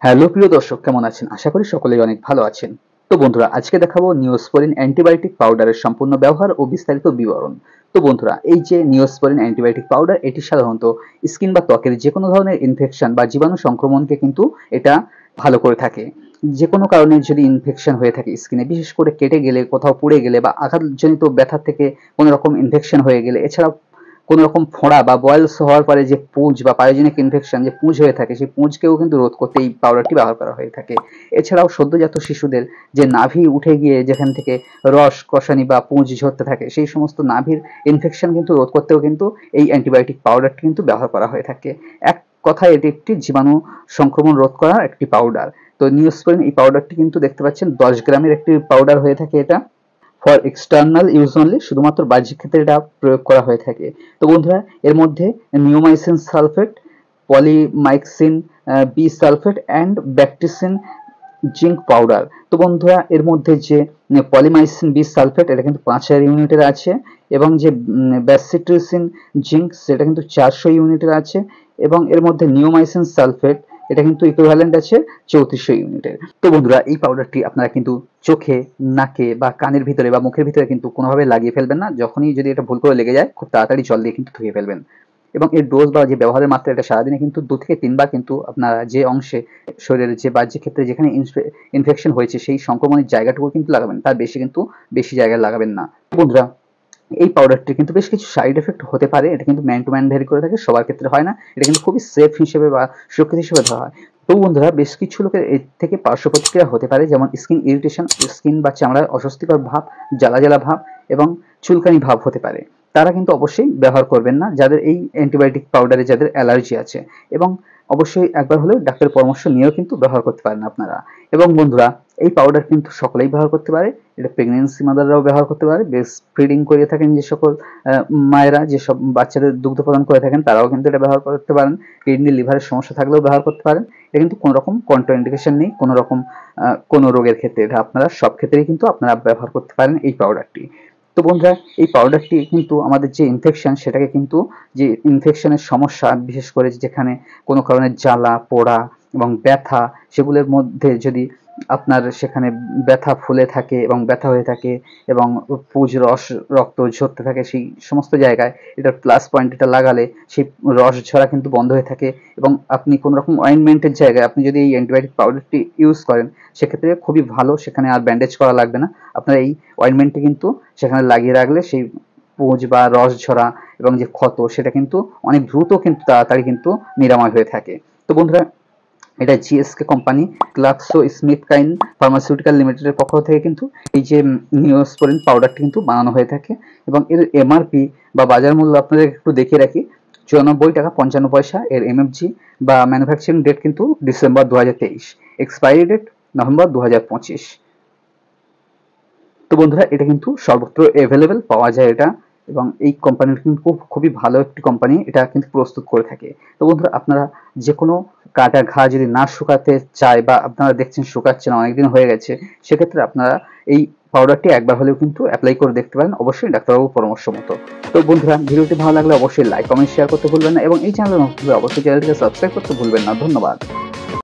Hello প্রিয় দর্শক, কেমন আছেন? আশা করি সকলেই অনেক ভালো আছেন। তো বন্ধুরা, আজকে দেখাবো নিওস্পোরিন অ্যান্টিবায়োটিক পাউডারের সম্পূর্ণ ব্যবহার ও বিস্তারিত বিবরণ। তো বন্ধুরা, এই যে নিওস্পোরিন অ্যান্টিবায়োটিক পাউডার, এটি সাধারণত স্কিন বা ত্বকের যেকোনো ধরনের ইনফেকশন বা জীবাণু সংক্রমণকে কিন্তু এটা ভালো করে থাকে। যেকোনো কারণে যদি ইনফেকশন হয়ে থাকে স্কিনে, বিশেষ করে কেটে গেলে, কোথাও পুড়ে গেলে বা আঘাতজনিত ব্যথা থেকে কোনো রকম ইনফেকশন হয়ে গেলে, এছাড়াও কোনো রকম ফোড়া বা বয়েলস হওয়ার পরে যে পুঁজ বা পায়োজেনিক ইনফেকশন যে পুঁজ হয়ে থাকে, সেই পুঁজকেও কিন্তু রোধ করতে এই পাউডারটি ব্যবহার করা হয়ে থাকে। এছাড়াও সদ্যজাত শিশুদের যে নাভি উঠে গিয়ে যেখান থেকে রস কষানি বা পুঁজ ঝরতে থাকে, সেই সমস্ত নাভির ইনফেকশন কিন্তু রোধ করতেও কিন্তু এই অ্যান্টিবায়োটিক পাউডারটি কিন্তু ব্যবহার করা হয়ে থাকে। এক কথায় এটি একটি জীবাণু সংক্রমণ রোধ করার একটি পাউডার। তো নিওস্পোরিন এই পাউডারটি কিন্তু দেখতে পাচ্ছেন 10 গ্রামের একটি পাউডার হয়ে থাকে এটা। ফর এক্সটার্নাল ইউজ অনলি, শুধুমাত্র বাহ্যিক ক্ষেত্রে এটা প্রয়োগ করা হয়ে থাকে। তো বন্ধুরা, এর মধ্যে neomycin sulphate, polymyxin B sulphate and bacitracin zinc powder. তো বন্ধুরা, এর মধ্যে যে পলিমাইসিন বি সালফেট, এটা কিন্তু 5000 ইউনিটের আছে, এবং যে ব্যাসিট্রিসিন জিঙ্ক, সেটা কিন্তু 400 ইউনিটের আছে, এবং এর মধ্যে নিওমাইসিন সালফেট, এটা কিন্তু ইকুইভ্যালেন্ট আছে 3400 ইউনিটের। তো বন্ধুরা, এই পাউডারটি আপনারা কিন্তু চোখে, নাকে বা কানের ভিতরে বা মুখের ভিতরে কিন্তু কোনোভাবে লাগিয়ে ফেলবেন না। যখনই যদি এটা ভুল করে লেগে যায়, খুব তাড়াতাড়ি জল দিয়ে কিন্তু ধুয়ে ফেলবেন। এবং এর ডোজ বা যে ব্যবহারের মাত্রা, এটা সারাদিনে কিন্তু 2 থেকে 3 বার কিন্তু আপনারা যে অংশে শরীরের যে বাহ্যিক ক্ষেত্রে যেখানে ইনফেকশন হয়েছে সেই সংক্রমণের জায়গাটুকু কিন্তু লাগাবেন, তার বেশি কিন্তু বেশি জায়গায় লাগাবেন না। বন্ধুরা, এই পাউডারটির কিন্তু বেশ কিছু সাইড এফেক্ট হতে পারে। এটা কিন্তু ম্যান টু ম্যান ভ্যারি করে থাকে, সবার ক্ষেত্রে হয় না। এটা কিন্তু খুবই সেফ হিসেবে বা সুরক্ষিত হিসেবে ধরা হয়। তো বন্ধুরা, বেশ কিছু লোকের এর থেকে পার্শ্ব প্রতিক্রিয়া হতে পারে, যেমন স্কিন ইরিটেশন, স্কিন বা চামড়ায় অস্বস্তিকর ভাব, জ্বালা জ্বালা ভাব এবং চুলকানি ভাব হতে পারে। তারা কিন্তু অবশ্যই ব্যবহার করবেন না, যাদের এই অ্যান্টিবায়োটিক পাউডারে যাদের অ্যালার্জি আছে। এবং অবশ্যই একবার হলেও ডাক্তারের পরামর্শ নিয়েও কিন্তু ব্যবহার করতে পারেন আপনারা। এবং বন্ধুরা, এই পাউডার কিন্তু সকলেই ব্যবহার করতে পারে। এটা প্রেগনেন্সি মাদাররাও ব্যবহার করতে পারে। ব্রেস্ট ফিডিং করে থাকেন যে সকল মায়েরা, যেসব বাচ্চাদের দুগ্ধ প্রদান করে থাকেন, তারাও কিন্তু এটা ব্যবহার করতে পারেন। কিডনি লিভারের সমস্যা থাকলেও ব্যবহার করতে পারেন। এটা কিন্তু কোনো রকম কন্ট্রাইন্ডিকেশন নেই, কোনো রকম কোনো রোগের ক্ষেত্রে। এটা আপনারা সব ক্ষেত্রেই কিন্তু আপনারা ব্যবহার করতে পারেন এই পাউডারটি। তো বন্ধুরা, এই পাউডারটি কিন্তু আমাদের যে ইনফেকশন, সেটাকে কিন্তু, যে ইনফেকশনের সমস্যা, বিশেষ করে যেখানে কোনো কারণে জ্বালা পোড়া এবং ব্যথা, সেগুলোর মধ্যে যদি আপনার সেখানে ব্যথা ফুলে থাকে এবং ব্যথা হয়ে থাকে এবং পুজ রস রক্ত ঝরতে থাকে, সেই সমস্ত জায়গায় এটার প্লাস পয়েন্ট, এটা লাগালে সেই রস ঝরা কিন্তু বন্ধ হয়ে থাকে। এবং আপনি কোনো রকম অয়েনমেন্টের জায়গায় আপনি যদি এই অ্যান্টিবায়োটিক পাউডারটি ইউজ করেন, সেক্ষেত্রে খুবই ভালো, সেখানে আর ব্যান্ডেজ করা লাগবে না। আপনার এই অয়েনমেন্টটি কিন্তু সেখানে লাগিয়ে রাখলে সেই পুঁজ বা রস ঝরা এবং যে ক্ষত, সেটা কিন্তু অনেক দ্রুত কিন্তু তাড়াতাড়ি কিন্তু নিরাময় হয়ে থাকে। তো বন্ধুরা, এটা GSK company, Glaxo Smith Kline pharmaceutical লিমিটেডের পক্ষ থেকে কিন্তু এই যে নিওস্পোরিন পাউডারটি কিন্তু বানানো হয়ে থাকে। এবং এর এমআরপি বা বাজার মূল্য আপনাদের একটু দেখিয়ে রাখি, 94 টাকা 55 পয়সা। এর এমএফজি বা ম্যানুফ্যাকচারিং ডেট কিন্তু ডিসেম্বর 2023, এক্সপায়ারি ডেট নভেম্বর 2025। তো বন্ধুরা, এটা কিন্তু সর্বত্র অ্যাভেলেবেল পাওয়া যায় এটা। এবং এই কোম্পানির কিন্তু খুবই ভালো একটি কোম্পানি, এটা কিন্তু প্রস্তুত করে থাকে। তো বন্ধুরা, আপনারা যে কোনো কাটা ঘা যদি না শুকাতে চায়, বা আপনারা দেখছেন শুকাচ্ছে না, অনেকদিন হয়ে গেছে, সেক্ষেত্রে আপনারা এই পাউডারটি একবার হলেও কিন্তু অ্যাপ্লাই করে দেখতে পারেন, অবশ্যই ডাক্তারবাবুর পরামর্শ মতো। তো বন্ধুরা, ভিডিওটি ভালো লাগলে অবশ্যই লাইক কমেন্ট শেয়ার করতে ভুলবেন না, এবং এই চ্যানেলে নতুন হলে অবশ্যই চ্যানেলটিকে সাবস্ক্রাইব করতে ভুলবেন না। ধন্যবাদ।